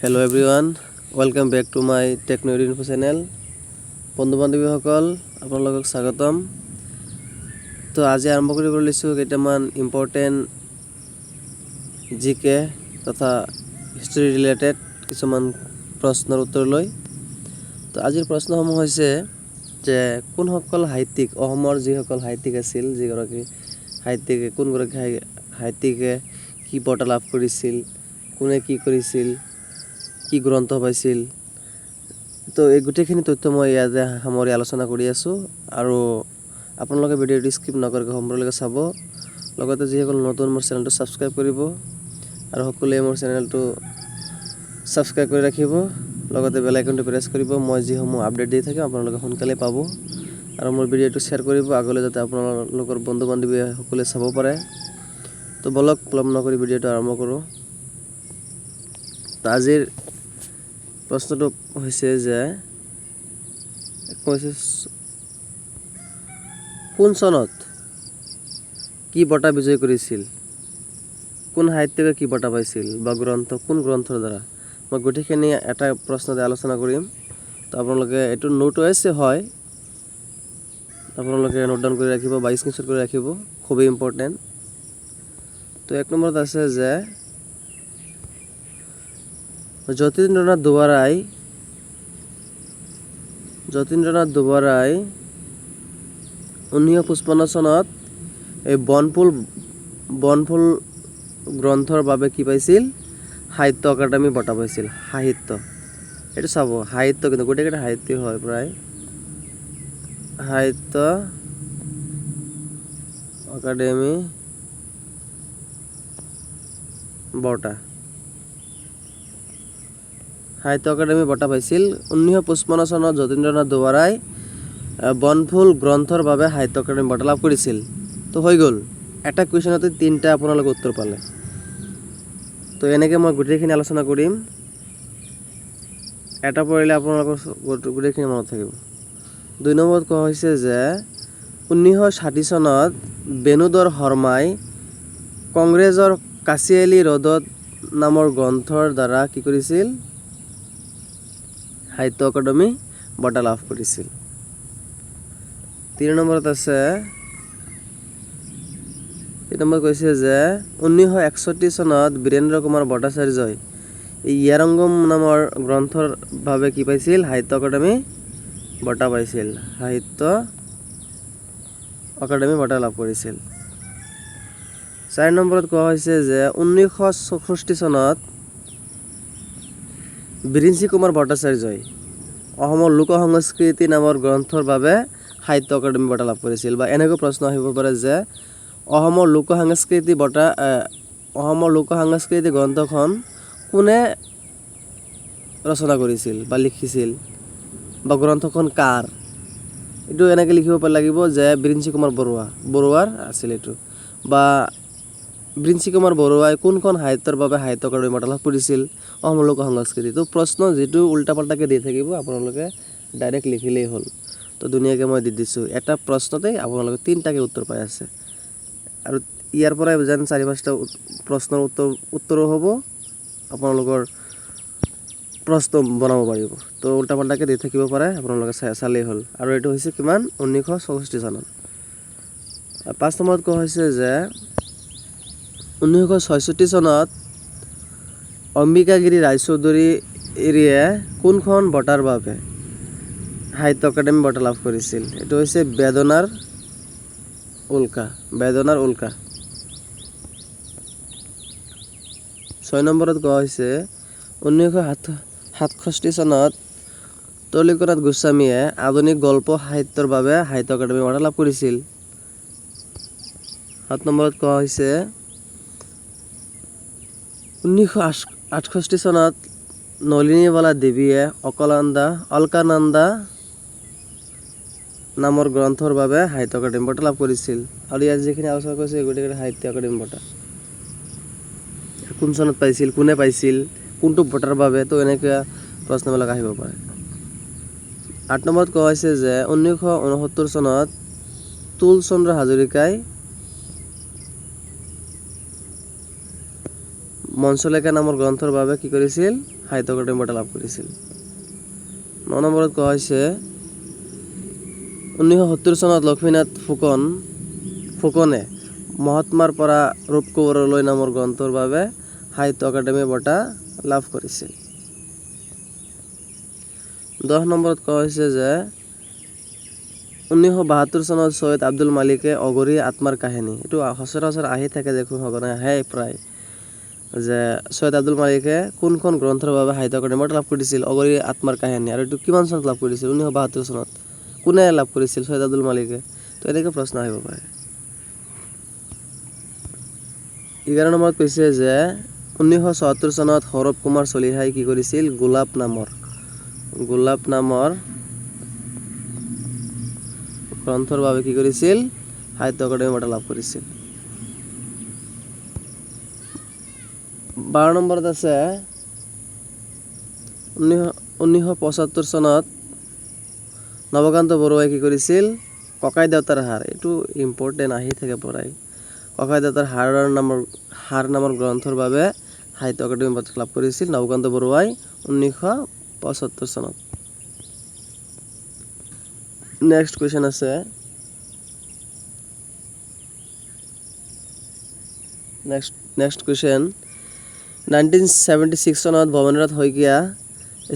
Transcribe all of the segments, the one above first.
Hello everyone, welcome back to my Techno Info channel. বন্ধু বান্ধৱীসকল আপোনালোকক স্বাগতম। তো আজি আৰম্ভ কৰিব লৈছোঁ কেইটামান ইম্পৰ্টেণ্ট জিকে তথা হিষ্ট্ৰী ৰিলেটেড কিছুমান প্ৰশ্নৰ উত্তৰ লৈ। তো আজিৰ প্ৰশ্নসমূহ হৈছে যে কোনসকল সাহিত্যিক অসমৰ যিসকল সাহিত্যিক আছিল যিগৰাকী সাহিত্যিকে কোনগৰাকী সাহিত্যিকে কি বঁটা লাভ কৰিছিল, কোনে কি কৰিছিল, কি গ্ৰন্থ পাইছিল। তো এই গোটেইখিনি তথ্য মই ইয়াতে সামৰি আলোচনা কৰি আছোঁ আৰু আপোনালোকে ভিডিঅ'টো স্কিপ নকৰাকৈ সম্পূৰ্ণলৈকে চাব। লগতে যিসকল নতুন মোৰ চেনেলটো ছাবস্ক্ৰাইব কৰিব আৰু সকলোৱে মোৰ চেনেলটো ছাবস্ক্ৰাইব কৰি ৰাখিব। লগতে বেল আইকনটো প্ৰেছ কৰিব। মই যিসমূহ আপডেট দি থাকিম আপোনালোকে সোনকালে পাব আৰু মোৰ ভিডিঅ'টো শ্বেয়াৰ কৰিব আগলৈ যাতে আপোনালোকৰ বন্ধু বান্ধৱীয়ে সকলোৱে চাব পাৰে। তো বলক পলম নকৰি ভিডিঅ'টো আৰম্ভ কৰোঁ। আজিৰ প্ৰশ্নটো হৈছে যে কোন চনত কি বঁটা বিজয় কৰিছিল, কোন সাহিত্যিকে কি বঁটা পাইছিল বা গ্ৰন্থ কোন গ্ৰন্থৰ দ্বাৰা। মই গোটেইখিনি এটা প্ৰশ্নতে আলোচনা কৰিম। তো আপোনালোকে এইটো নোট ৱাইজে হয়, আপোনালোকে নোট ডাউন কৰি ৰাখিব বা স্ক্ৰীনশ্বট কৰি ৰাখিব, খুবেই ইম্পৰ্টেণ্ট। তো এক নম্বৰত আছে যে যতীন্দ্ৰনাথ দুৱৰাই 1955 চনত এই বনফুল গ্ৰন্থৰ বাবে কি পাইছিল, সাহিত্য একাডেমি বঁটা পাইছিল। সাহিত্য এইটো চাব, সাহিত্য কিন্তু গোটেইকেইটা সাহিত্য হয় প্ৰায়। সাহিত্য একাডেমি বঁটা পাইছিল 1955 চনত যতীন্দ্ৰনাথ দুৱৰাই বনফুল গ্ৰন্থৰ বাবে সাহিত্য একাডেমি বঁটা লাভ কৰিছিল। তো হৈ গ'ল, এটা কুৱেশ্যনতে 3টা আপোনালোকে উত্তৰ পালে। তো এনেকৈ মই গোটেইখিনি আলোচনা কৰিম, এটা পঢ়িলে আপোনালোকৰ গোটেইখিনি মনত থাকিব। 2 নম্বৰত কোৱা হৈছে যে 1960 চনত বেণুধৰ শৰ্মাই কংগ্ৰেছৰ কাচিয়ালি ৰ'দত নামৰ গ্ৰন্থৰ দ্বাৰা কি কৰিছিল, সাহিত্য একাডেমি বঁটা লাভ কৰিছিল। 3 নম্বৰত আছে, 3 নম্বৰত কৈছে যে 1961 চনত বীৰেন্দ্ৰ কুমাৰ ভট্টাচাৰ্যই ইয়াৰংগম নামৰ গ্ৰন্থৰ বাবে কি পাইছিল, সাহিত্য একাডেমি বঁটা পাইছিল। সাহিত্য একাডেমি বঁটা লাভ কৰিছিল। 4 নম্বৰত কোৱা হৈছে যে 1964 চনত বিৰিঞ্চি কুমাৰ ভট্টাচাৰ্যই অসমৰ লোক সংস্কৃতি নামৰ গ্ৰন্থৰ বাবে সাহিত্য একাডেমি বঁটা লাভ কৰিছিল। বা এনেকৈ প্ৰশ্ন আহিব পাৰে যে অসমৰ লোক সংস্কৃতি গ্ৰন্থখন কোনে ৰচনা কৰিছিল বা লিখিছিল বা গ্ৰন্থখন কাৰ, এইটো এনেকৈ লিখিব লাগিব যে বিৰিঞ্চি কুমাৰ বৰুৱাৰ আছিল এইটো। বা বিৰিঞ্চি কুমাৰ বৰুৱাই কোনখন সাহিত্যৰ বাবে সাহিত্য একাডেমি বঁটা লাভ কৰিছিল, অসমৰ লোক সংস্কৃতি। তো প্ৰশ্ন যিটো উল্টা পাল্টাকৈ দি থাকিব আপোনালোকে ডাইৰেক্ট লিখিলেই হ'ল। তো ধুনীয়াকৈ মই দি দিছোঁ, এটা প্ৰশ্নতেই আপোনালোকে 3টাকৈ উত্তৰ পাই আছে আৰু ইয়াৰ পৰাই যেন 4-5টা প্ৰশ্নৰ উত্তৰো হ'ব, আপোনালোকৰ প্ৰশ্ন বনাব পাৰিব। তো উল্টা পাল্টাকৈ দি থাকিব পাৰে, আপোনালোকে চালেই হ'ল। আৰু এইটো হৈছে কিমান, 1964 চনত। 5 নম্বৰত কোৱা হৈছে যে 1966 চনত অম্বিকাগিৰি ৰায়চৌধুৰীয়ে কোনখন বঁটাৰ বাবে সাহিত্য একাডেমি বঁটা লাভ কৰিছিল। এইটো হৈছে বেদনাৰ উল্কা। 6 নম্বৰত কোৱা হৈছে 1967 চনত তলিকনাথ গোস্বামীয়ে আধুনিক গল্প সাহিত্যৰ বাবে সাহিত্য একাডেমি বঁটা লাভ কৰিছিল। 7 নম্বৰত কোৱা হৈছে 1968 চনত নলিনীবালা দেৱীয়ে অলকানন্দা নামৰ গ্ৰন্থৰ বাবে সাহিত্য একাডেমি বঁটা লাভ কৰিছিল। আৰু ইয়াত যিখিনি আলোচনা কৰিছে গোটেইকেইটা সাহিত্য একাডেমি বঁটা কোন চনত পাইছিল, কোনে পাইছিল, কোনটো বঁটাৰ বাবে। তো এনেকুৱা প্ৰশ্নবিলাক আহিব পাৰে। 8 নম্বৰত কোৱা হৈছে যে 1969 চনত তুলচন্দ্ৰ হাজৰিকাই মঞ্চলেখা নামৰ গ্ৰন্থৰ বাবে কি কৰিছিল সাহিত্য একাডেমি বঁটা লাভ কৰিছিল। 9 নম্বৰত কোৱা হৈছে 1970 চনত লক্ষ্মীনাথ ফুকনে মহাত্মাৰ পৰা ৰূপ কোঁৱৰলৈ নামৰ গ্ৰন্থৰ বাবে সাহিত্য একাডেমি বঁটা লাভ কৰিছিল। 10 নম্বৰত কোৱা হৈছে যে 1972 চনত সৈয়দ আব্দুল মালিকে অঘৰী আত্মাৰ কাহিনী, এইটো সচৰাচৰ আহি থাকে দেখোন সঘনাই আহে প্ৰায়, যে সৈয়দ আব্দুল মালিকে কোনখন গ্ৰন্থৰ বাবে সাহিত্য একাডেমি বঁটা লাভ কৰিছিল অঘৰী আত্মাৰ কাহিনী, আৰু এইটো কিমান চনত লাভ কৰিছিল 1972 চনত, কোনে লাভ কৰিছিল সৈয়দ আব্দুল মালিকে। তো এনেকৈ প্ৰশ্ন আহিব পাৰে। 11 নম্বৰত কৈছে যে 1974 চনত সৌৰভ কুমাৰ চলিহাই কি কৰিছিল গোলাপ নামৰ গ্ৰন্থৰ বাবে কি কৰিছিল সাহিত্য একাডেমি বঁটা লাভ কৰিছিল। 12 নম্বৰত আছে 1975 চনত নৱকান্ত বৰুৱাই কি কৰিছিল ককাই দেউতাৰ হাড়, এইটো ইম্পৰ্টেণ্ট আহি থাকে পৰাই, ককাই দেউতাৰ হাড় নামৰ গ্ৰন্থৰ বাবে সাহিত্য একাডেমি বঁটা লাভ কৰিছিল নৱকান্ত বৰুৱাই 1975 চনত। নেক্সট কুৱেশ্যন আছে নেক্সট কুৱেশ্যন 1976 চনত ভৱেন্দ্ৰনাথ শইকীয়া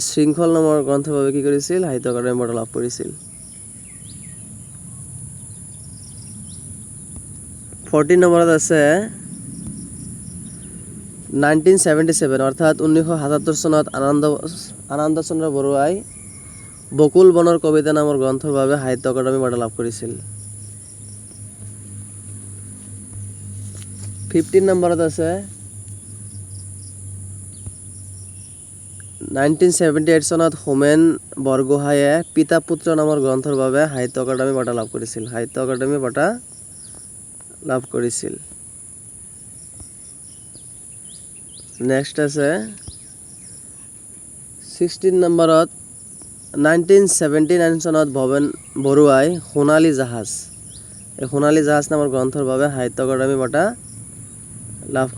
শৃংখল নামৰ গ্ৰন্থৰ বাবে কি কৰিছিল সাহিত্য একাডেমি বঁটা লাভ কৰিছিল। 14 নম্বৰত আছে 1977 অৰ্থাৎ 1977 চনত আনন্দ চন্দ্ৰ বৰুৱাই বকুল বনৰ কবিতা নামৰ গ্ৰন্থৰ বাবে সাহিত্য একাডেমি বঁটা লাভ কৰিছিল। 15 নম্বৰত আছে 1978 চনত হোমেন বৰগোহাঁয়ে পিতা পুত্ৰ নামৰ গ্ৰন্থৰ বাবে সাহিত্য একাডেমি বঁটা লাভ কৰিছিল। নেক্সট আছে 16 নম্বৰত 1979 চনত ভৱেন বৰুৱাই সোণালী জাহাজ নামৰ গ্ৰন্থৰ বাবে সাহিত্য একাডেমি বঁটা লাভ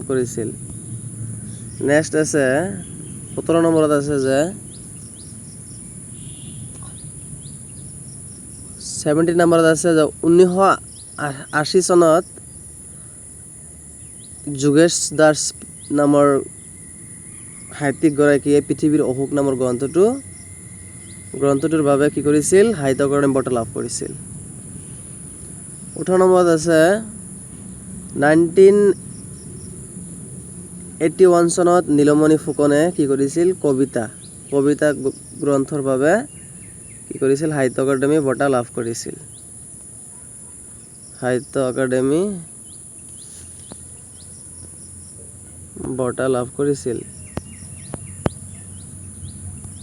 কৰিছিল। নেক্সট আছে 17 নম্বৰত আছে যে 70 নম্বৰত আছে যে 1980 চনত যোগেশ দাস নামৰ সাহিত্যিকগৰাকীয়ে পৃথিৱীৰ অশোক নামৰ গ্ৰন্থটোৰ বাবে কি কৰিছিল সাহিত্য একাডেমি বঁটা লাভ কৰিছিল। 18 নম্বৰত আছে 1981 চনত নীলমণি ফুকনে কি কৰিছিল কবিতা গ্ৰন্থৰ বাবে কি কৰিছিল সাহিত্য একাডেমি বঁটা লাভ কৰিছিল।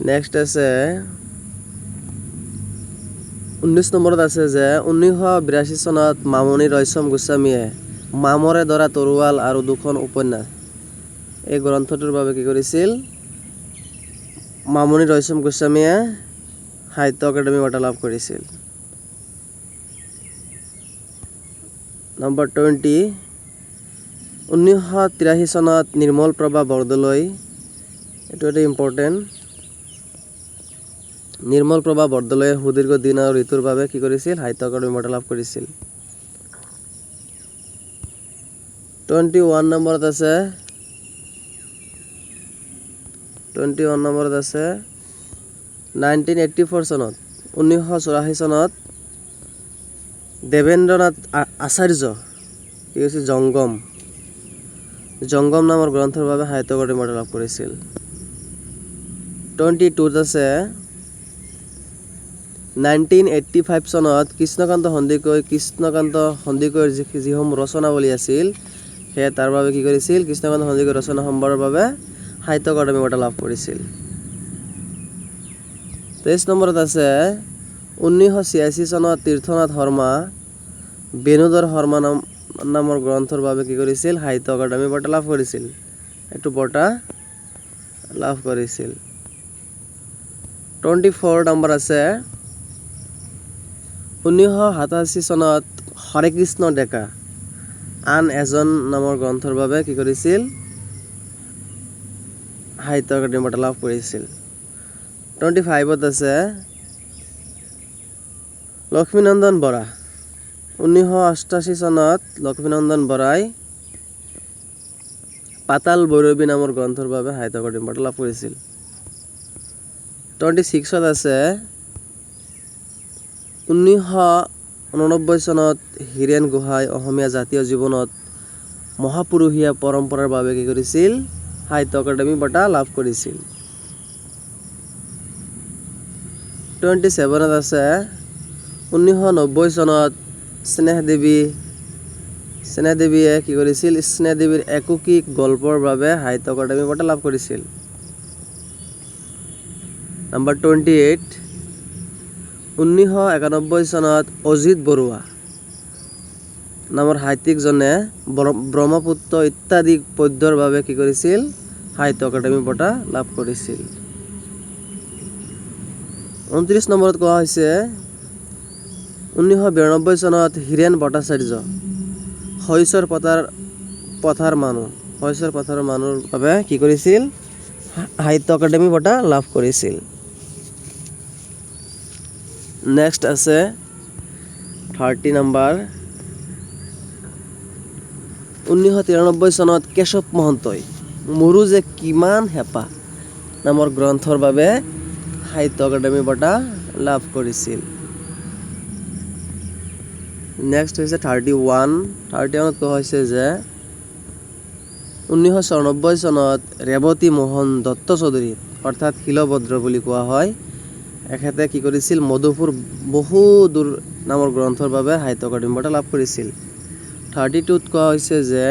নেক্সট আছে 19 নম্বৰত আছে যে 1982 চনত মামণি ৰয়ছম গোস্বামীয়ে মামৰে ধৰা তৰোৱাল আৰু দুখন উপন্যাস এই গ্ৰন্থটোৰ বাবে কি কৰিছিল মামণি ৰয়ছম গোস্বামীয়ে সাহিত্য একাডেমি বঁটা লাভ কৰিছিল। নম্বৰ 20 1983 চনত নিৰ্মল প্ৰভা বৰদলৈ, এইটো এটা ইম্পৰ্টেণ্ট, নিৰ্মল প্ৰভা বৰদলৈয়ে সুদীৰ্ঘ দিন আৰু ঋতুৰ বাবে কি কৰিছিল সাহিত্য একাডেমি বঁটা লাভ কৰিছিল। 21 নম্বৰত আছে 1984 চনত 1984 চনত দেৱেন্দ্ৰনাথ আচাৰ্য কি কৈছিল জংগম নামৰ গ্ৰন্থৰ বাবে সাহিত্য একাডেমি বঁটা লাভ কৰিছিল। 22 আছে 1985 চনত কৃষ্ণকান্ত সন্দিকৈৰ যিসমূহ ৰচনাৱলী আছিল সেয়ে তাৰ বাবে কি কৰিছিল কৃষ্ণকান্ত সন্দিকৈৰ ৰচনা সম্ভাৰৰ বাবে সাহিত্য একাডেমি বঁটা লাভ কৰিছিল। 23 নম্বৰত আছে 1986 চনত তীৰ্থনাথ শৰ্মা বেণুধৰ শৰ্মা নামৰ গ্ৰন্থৰ বাবে কি কৰিছিল সাহিত্য একাডেমি বঁটা লাভ কৰিছিল। 24 নম্বৰ আছে 1987 চনত হৰেকৃষ্ণ ডেকা আন এজন নামৰ গ্ৰন্থৰ বাবে কি কৰিছিল সাহিত্য একাডেমি বঁটা লাভ কৰিছিল 25ত আছে লক্ষ্মীনন্দন বৰা 1988 চনত লক্ষ্মীনন্দন বৰাই পাতাল ভৈৰৱী নামৰ গ্ৰন্থৰ বাবে সাহিত্য একাডেমি বঁটা লাভ কৰিছিল 26ত আছে 1989 চনত হীৰেণ গোহাঁই অসমীয়া জাতীয় জীৱনত মহাপুৰুষীয়া পৰম্পৰাৰ বাবে কি কৰিছিল সাহিত্য একাডেমি বঁটা লাভ কৰিছিল 27ত আছে 1990 চনত স্নেহদেৱীয়ে কি কৰিছিল স্নেহদেৱীৰ একোকি গল্পৰ বাবে সাহিত্য একাডেমি বঁটা লাভ কৰিছিল নাম্বাৰ 28 1991 চনত অজিত বৰুৱা নামৰ সাহিত্যিকজনে ব্ৰহ্মপুত্ৰ ইত্যাদি পদ্যৰ বাবে কি কৰিছিল সাহিত্য একাডেমি বঁটা লাভ কৰিছিল 29 নম্বৰত কোৱা হৈছে 1992 চনত হীৰেণ ভট্টাচাৰ্য শইচৰ পথাৰ মানুহৰ বাবে কি কৰিছিল সাহিত্য একাডেমি বঁটা লাভ কৰিছিল নেক্সট আছে 30 নম্বৰ 1993 চনত কেশৱ মহন্তই মোৰো যে কিমান হেঁপাহ নামৰ গ্ৰন্থৰ বাবে সাহিত্য একাডেমি বঁটা লাভ কৰিছিল নেক্সট হৈছে 31ত কোৱা হৈছে যে 1994 চনত ৰেৱতী মোহন দত্ত চৌধুৰী অৰ্থাৎ শিলভদ্ৰ বুলি কোৱা হয় এখেতে কি কৰিছিল মধুপুৰ বহুদূৰ নামৰ গ্ৰন্থৰ বাবে সাহিত্য একাডেমি বঁটা লাভ কৰিছিল 32ত কোৱা হৈছে যে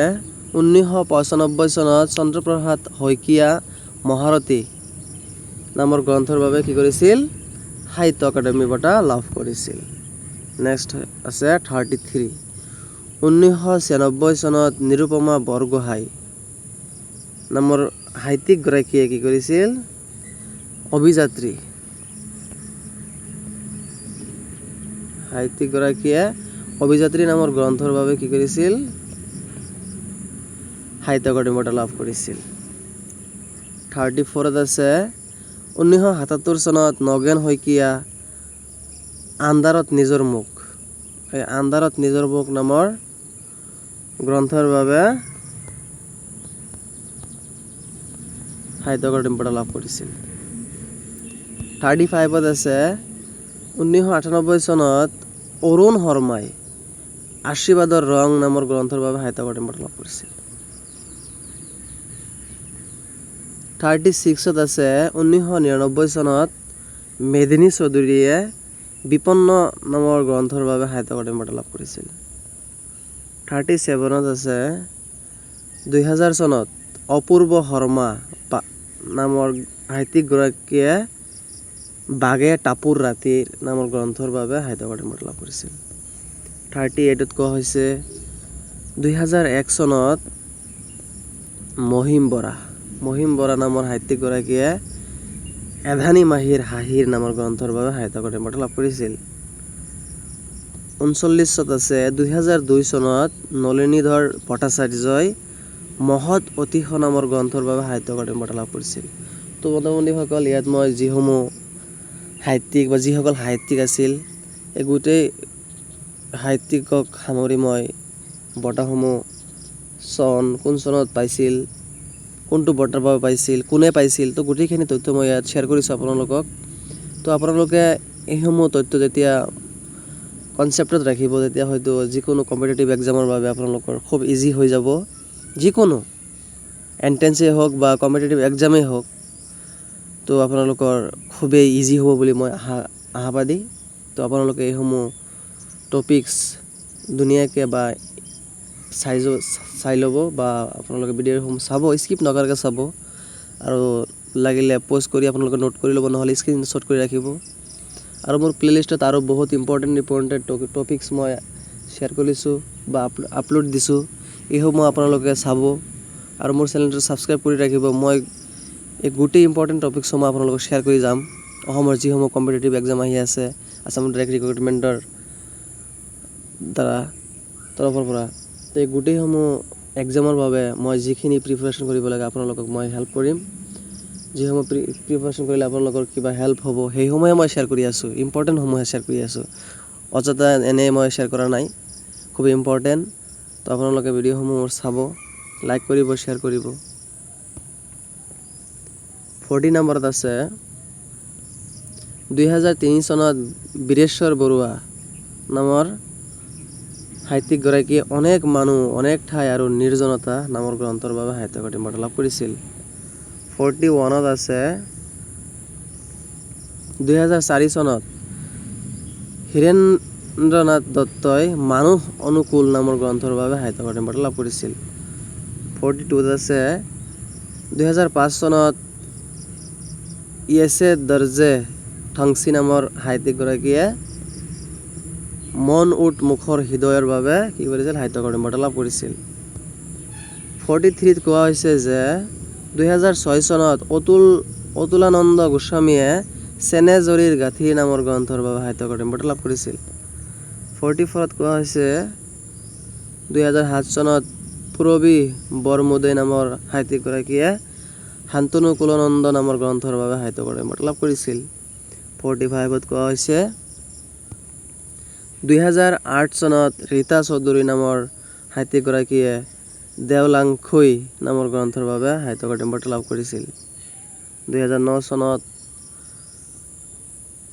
1995 চনত চন্দ্ৰপ্ৰসাদ শইকীয়া মহাৰথী নামৰ গ্ৰন্থৰ বাবে কি কৰিছিল সাহিত্য একাডেমি বঁটা লাভ কৰিছিল নেক্সট আছে 33 1996 চনত নিৰুপমা বৰগোহাঁই নামৰ সাহিত্যিকগৰাকীয়ে কি কৰিছিল অভিযাত্ৰী নামৰ গ্ৰন্থৰ বাবে কি কৰিছিল সাহিত্য একাডেমি বঁটা লাভ কৰিছিল 34ত আছে 1977 চনত নগেন শইকীয়া আন্ধাৰত নিজৰ মুখ নামৰ গ্ৰন্থৰ বাবে সাহিত্য একাডেমি বঁটা লাভ কৰিছিল 35ত আছে 1998 চনত অৰুণ শৰ্মাই আশীৰ্বাদৰ ৰং নামৰ গ্ৰন্থৰ বাবে সাহিত্য একাডেমি বঁটা লাভ কৰিছিল 36ত আছে 1999 চনত মেদিনী চৌধুৰীয়ে বিপন্ন নামৰ গ্ৰন্থৰ বাবে সাহিত্য একাডেমি বঁটা লাভ কৰিছিল 37ত আছে 2000 চনত অপূৰ্ব শৰ্মা নামৰ সাহিত্যিকগৰাকীয়ে বাগে টাপুৰ ৰাতিৰ নামৰ গ্ৰন্থৰ বাবে সাহিত্য একাডেমি বঁটা লাভ কৰিছিল 38ত কোৱা হৈছে 2001 চনত মহিম বৰা নামৰ সাহিত্যিকগৰাকীয়ে এধানী মাহিৰ হাঁহিৰ নামৰ গ্ৰন্থৰ বাবে সাহিত্য একাডেমি বঁটা লাভ কৰিছিল 39ত আছে 2002 চনত নলিনীধৰ ভট্টাচাৰ্যই মহৎ অতিশ নামৰ গ্ৰন্থৰ বাবে সাহিত্য একাডেমি বঁটা লাভ কৰিছিল তো বন্ধু-বান্ধৱীসকল ইয়াত মই যিসমূহ সাহিত্যিক বা যিসকল সাহিত্যিক আছিল এই গোটেই সাহিত্যিকক সামৰি মই বঁটাসমূহ কোন চনত পাইছিল কোনটো বঁটাৰ বাবে পাইছিল কোনে পাইছিল তো গোটেইখিনি তথ্য মই ইয়াত শ্বেয়াৰ কৰিছোঁ আপোনালোকক তো আপোনালোকে এইসমূহ তথ্য যেতিয়া কনচেপ্টত ৰাখিব তেতিয়া হয়তো যিকোনো কম্পিটিটিভ এক্সামৰ বাবে আপোনালোকৰ খুব ইজি হৈ যাব যিকোনো এণ্ট্ৰেন্সেই হওক বা কম্পিটিটিভ এক্সামেই হওক তো আপোনালোকৰ খুবেই ইজি হ'ব বুলি মই আশাবাদী তো আপোনালোকে এইসমূহ টপিকছ ধুনীয়াকৈ বা চাই ল'ব বা আপোনালোকে ভিডিঅ'সমূহ চাব স্কিপ নকৰাকৈ চাব আৰু লাগিলে প'জ কৰি আপোনালোকে নোট কৰি ল'ব নহ'লে স্ক্ৰীনশ্বট কৰি ৰাখিব আৰু মোৰ প্লেলিষ্টত আৰু বহুত ইম্পৰ্টেণ্ট টপিকছ মই শ্বেয়াৰ কৰিছোঁ বা আপলোড দিছোঁ এইসমূহ আপোনালোকে চাব আৰু মোৰ চেনেলটো ছাবস্ক্ৰাইব কৰি ৰাখিব মই এই গোটেই ইম্পৰ্টেণ্ট টপিকসমূহ আপোনালোকক শ্বেয়াৰ কৰি যাম অসমৰ যিসমূহ কম্পিটিটিভ এক্সাম আহি আছে আছাম ডাইৰেক্ট ৰিক্ৰুটমেণ্টৰ দ্বাৰা তৰফৰ পৰা। তো এই গোটেইসমূহ এক্সামৰ বাবে মই যিখিনি প্ৰিপাৰেশ্যন কৰিব লাগে আপোনালোকক মই হেল্প কৰিম। যিসমূহ প্ৰিপাৰেশ্যন কৰিলে আপোনালোকৰ কিবা হেল্প হ'ব সেইসমূহে মই শ্বেয়াৰ কৰি আছোঁ, ইম্পৰ্টেণ্টসমূহে শ্বেয়াৰ কৰি আছোঁ, অযথা এনেই মই শ্বেয়াৰ কৰা নাই, খুব ইম্পৰ্টেণ্ট। তো আপোনালোকে ভিডিঅ'সমূহ চাব, লাইক কৰিব, শ্বেয়াৰ কৰিব। 40 নম্বৰত আছে 2003 চনত বীৰেশ্বৰ বৰুৱা নামৰ সাহিত্যিকগৰাকীয়ে অনেক মানুহ, অনেক ঠাই আৰু নিৰ্জনতা নামৰ গ্ৰন্থৰ বাবে সাহিত্য একাডেমি বঁটা লাভ কৰিছিল। 41ত আছে 2004 চনত হীৰেন্দ্ৰনাথ দত্তই মানুহ অনুকূল নামৰ গ্ৰন্থৰ বাবে সাহিত্য একাডেমি বঁটা লাভ কৰিছিল। 42ত আছে 2005 চনত ইয়েছে দৰ্জে ঠংচি নামৰ সাহিত্যিকগৰাকীয়ে মন উট মুখৰ হৃদয়ৰ বাবে কি কৰিছিল, সাহিত্য একাডেমি বঁটা লাভ কৰিছিল। 43ত কোৱা হৈছে যে 2006 চনত অতুলানন্দ গোস্বামীয়ে চেনেজৰীৰ গাঁথি নামৰ গ্ৰন্থৰ বাবে সাহিত্য একাডেমি বঁটা লাভ কৰিছিল। 44ত কোৱা হৈছে 2007 চনত পূৰবী বৰমুদৈ নামৰ সাহিত্যিকগৰাকীয়ে শান্তনু কুলনন্দ নামৰ গ্ৰন্থৰ বাবে সাহিত্য একাডেমি বঁটা লাভ কৰিছিল। 45ত কোৱা হৈছে 2008 চনত ৰীতা চৌধুৰী নামৰ সাহিত্যিকগৰাকীয়ে দেওলাংখুই নামৰ গ্ৰন্থৰ বাবে সাহিত্য একাডেমি বঁটা লাভ কৰিছিল। 2009 চনত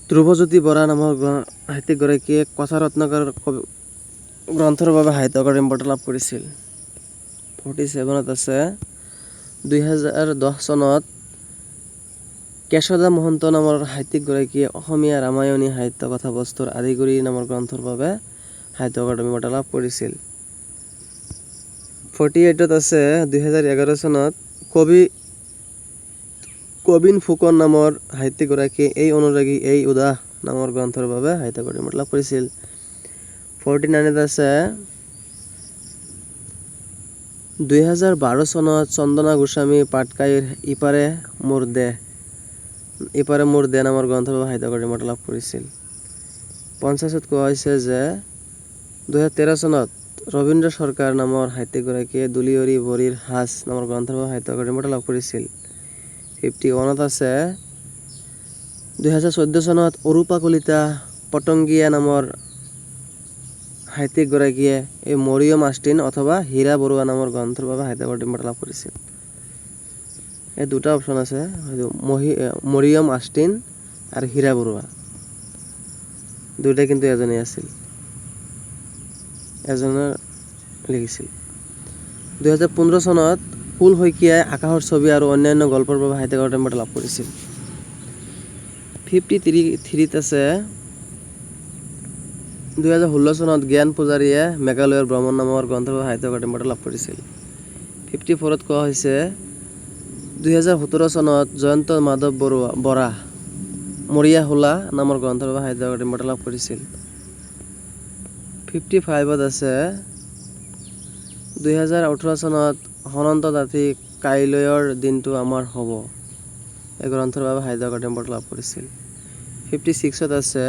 ধ্ৰুৱজ্যোতি বৰা নামৰ সাহিত্যিকগৰাকীয়ে কথা ৰত্নাকৰ গ্ৰন্থৰ বাবে সাহিত্য একাডেমি বঁটা লাভ কৰিছিল। 47ত আছে 2010 চনত কেশদা মহন্ত নামৰ সাহিত্যিকগৰাকীয়ে অসমীয়া ৰামায়ণী সাহিত্য কথাবস্তুৰ আদিগুৰি নামৰ গ্ৰন্থৰ বাবে সাহিত্য একাডেমি বঁটা লাভ কৰিছিল। 48ত আছে 2011 চনত কবিন ফুকন নামৰ সাহিত্যিকগৰাকীয়ে এই অনুৰাগী এই উদাস নামৰ গ্ৰন্থৰ বাবে সাহিত্য একাডেমি বঁটা লাভ কৰিছিল। 49ত আছে 2012 চনত চন্দনা গোস্বামী পাটকাইৰ ইপাৰে মোৰ দেহ নামৰ গ্ৰন্থৰ বাবে সাহিত্য একাডেমি বঁটা লাভ কৰিছিল। 50ত কোৱা হৈছে যে 2013 চনত ৰবীন্দ্ৰ সৰকাৰ নামৰ সাহিত্যিকগৰাকীয়ে দুলিয়ৰী বৰীৰ সাজ নামৰ গ্ৰন্থৰ বাবে সাহিত্য একাডেমি বঁটা লাভ কৰিছিল। 51ত আছে 2014 চনত অৰূপা কলিতা পটংগীয়া নামৰ সাহিত্যিকগৰাকীয়ে এই মৰিয়ম আষ্টিন অথবা হীৰা বৰুৱা নামৰ গ্ৰন্থৰ বাবে সাহিত্য একাডেমি বঁটা লাভ কৰিছিল। এই দুটা অপশ্যন আছে, মৰিয়ম আষ্টিন আৰু হীৰা বৰুৱা, দুটাই কিন্তু এজনেই আছিল, এজনে লিখিছিল। 2015 চনত কুল শইকীয়াই আকাশৰ ছবি আৰু অন্যান্য গল্পৰ বাবে সাহিত্য একাডেমি বঁটা লাভ কৰিছিল। 53ত আছে 2016 চনত জ্ঞান পূজাৰীয়ে মেঘালয়ৰ ভ্ৰমণ নামৰ গ্ৰন্থৰ বাবে সাহিত্য একাডেমি বঁটা লাভ কৰিছিল। 54ত কোৱা হৈছে 2017 চনত জয়ন্ত মাধৱ বৰা মৰিয়া হোলা নামৰ গ্ৰন্থৰ বাবে সাহিত্য একাডেমি বঁটা লাভ কৰিছিল। 55ত আছে 2018 চনত সনন্ত দাঠি কাইলৈৰ দিনটো আমাৰ হ'ব এই গ্ৰন্থৰ বাবে সাহিত্য একাডেমি বঁটা লাভ কৰিছিল। 56ত আছে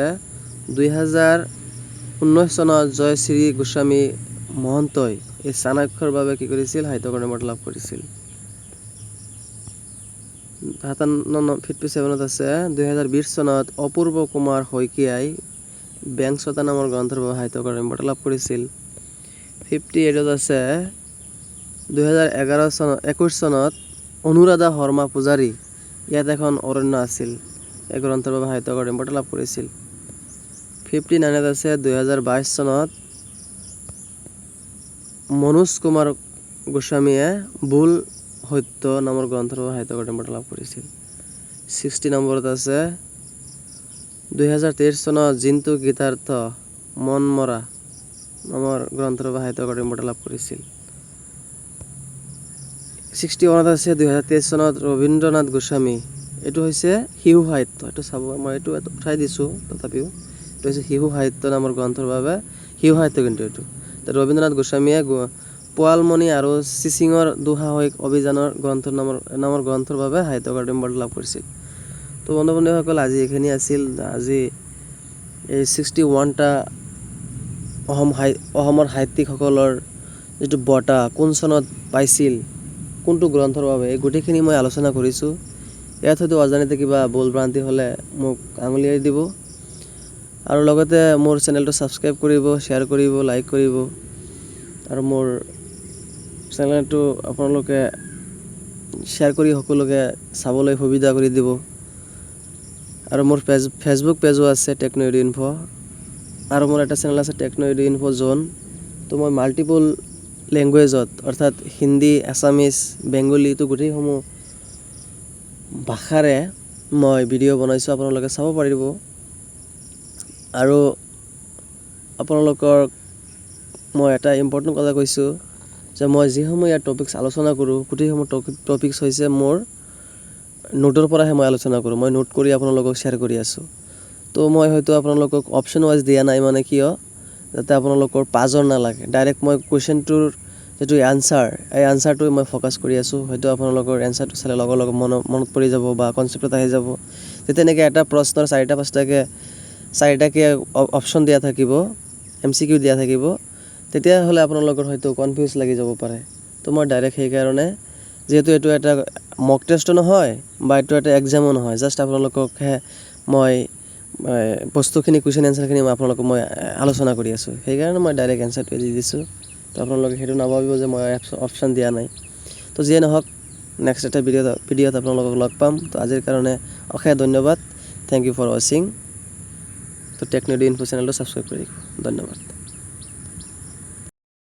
2019 চনত জয়শ্ৰী গোস্বামী মহন্তই এই চাণক্যৰ বাবে কি কৰিছিল, সাহিত্য একাডেমি বঁটা লাভ কৰিছিল। 57ত আছে 2020 চনত অপূৰ্ব কুমাৰ শইকীয়াই বেংছতা নামৰ গ্ৰন্থৰ বাবে সাহিত্য একাডেমি বঁটা লাভ কৰিছিল। 58ত আছে 2021 চনত অনুৰাধা শৰ্মা পূজাৰী ইয়াত এখন অৰণ্য আছিল এই গ্ৰন্থৰ বাবে সাহিত্য একাডেমি বঁটা লাভ কৰিছিল। 59ত আছে 2022 চনত মনোজ কুমাৰ গোস্বামীয়ে ভুল সত্য নামৰ গ্ৰন্থৰ বাবে সাহিত্য একাডেমি বঁটা লাভ কৰিছিল। 60 নম্বৰত আছে 2023 চনত জিন্তু গীতাৰ্থ মন মৰা নামৰ গ্ৰন্থৰ বাবে সাহিত্য একাডেমি বঁটা লাভ কৰিছিল। 61ত আছে 2023 চনত ৰবীন্দ্ৰনাথ গোস্বামী, এইটো হৈছে শিশু সাহিত্য, এইটো চাব, মই এইটো উঠাই দিছোঁ, তথাপিও এইটো হৈছে শিশু সাহিত্য নামৰ গ্ৰন্থৰ বাবে, শিশু সাহিত্য কিন্তু এইটো ৰবীন্দ্ৰনাথ গোস্বামীয়ে পোৱালমণি আৰু চিচিঙৰ দুঃসাহসিক অভিযানৰ নামৰ গ্ৰন্থৰ বাবে সাহিত্য একাডেমি বঁটা লাভ কৰিছিল। তো বন্ধু বান্ধৱীসকল আজি এইখিনি আছিল, আজি এই 61টা অসমৰ সাহিত্যিকসকলৰ যিটো বঁটা কোন চনত পাইছিল, কোনটো গ্ৰন্থৰ বাবে, এই গোটেইখিনি মই আলোচনা কৰিছোঁ। ইয়াত হয়তো অজানিতে কিবা ভুল ভ্ৰান্তি হ'লে মোক আঙুলিয়াই দিব। আৰু লগতে মোৰ চেনেলটো ছাবস্ক্ৰাইব কৰিব, শ্বেয়াৰ কৰিব, লাইক কৰিব। আৰু মোৰ চেনেলটো আপোনালোকে শ্বেয়াৰ কৰি সকলোকে চাবলৈ সুবিধা কৰি দিব। আৰু মোৰ ফেচবুক পেজো আছে টেকন' ইডু ইনফো, আৰু মোৰ এটা চেনেল আছে টেকন' ইডু ইনফো জ'ন। তো মই মাল্টিপল লেংগুৱেজত অৰ্থাৎ হিন্দী, আছামিজ, বেংগলীটো গোটেইসমূহ ভাষাৰে মই ভিডিঅ' বনাইছোঁ, আপোনালোকে চাব পাৰিব। আৰু আপোনালোকৰ মই এটা ইম্পৰ্টেণ্ট কথা কৈছোঁ যে মই যিসমূহ ইয়াত টপিকছ আলোচনা কৰোঁ, গোটেইসমূহ টপিকছ হৈছে মোৰ নোটৰ পৰাহে মই আলোচনা কৰোঁ। মই নোট কৰি আপোনালোকক শ্বেয়াৰ কৰি আছোঁ। তো মই হয়তো আপোনালোকক অপশ্যন ৱাইজ দিয়া নাই, মানে কিয়, যাতে আপোনালোকৰ পাজৰ নালাগে। ডাইৰেক্ট মই কুৱেশ্যনটোৰ যিটো এনচাৰ, এই এনচাৰটো মই ফ'কাছ কৰি আছোঁ। হয়তো আপোনালোকৰ এনচাৰটো চালে লগে লগে মনত পৰি যাব বা কনচেপ্টত আহি যাব। তেতিয়া তেনেকৈ এটা প্ৰশ্নৰ 4-5টাকৈ অপশ্যন দিয়া থাকিব, MCQ দিয়া থাকিব, তেতিয়াহ'লে আপোনালোকৰ হয়তো কনফিউজ লাগি যাব পাৰে। তো মই ডাইৰেক্ট সেইকাৰণে, যিহেতু এইটো এটা মক টেষ্টো নহয় বা এইটো এটা এক্সামো নহয়, জাষ্ট আপোনালোককহে মই বস্তুখিনি, কুৱেশ্যন এনচাৰখিনি আপোনালোকক মই আলোচনা কৰি আছোঁ। সেইকাৰণে মই ডাইৰেক্ট এনচাৰটো দি দিছোঁ। তো আপোনালোকে সেইটো নাভাবিব যে মই অপশ্যন দিয়া নাই। তো যিয়ে নহওক, নেক্সট এটা ভিডিঅ'ত আপোনালোকক লগ পাম। তো আজিৰ কাৰণে অশেষ ধন্যবাদ। থেংক ইউ ফৰ ৱাচিং। তো টেকন' ইডু ইনফো চেনেলটো ছাবস্ক্ৰাইব কৰি দিব। ধন্যবাদ।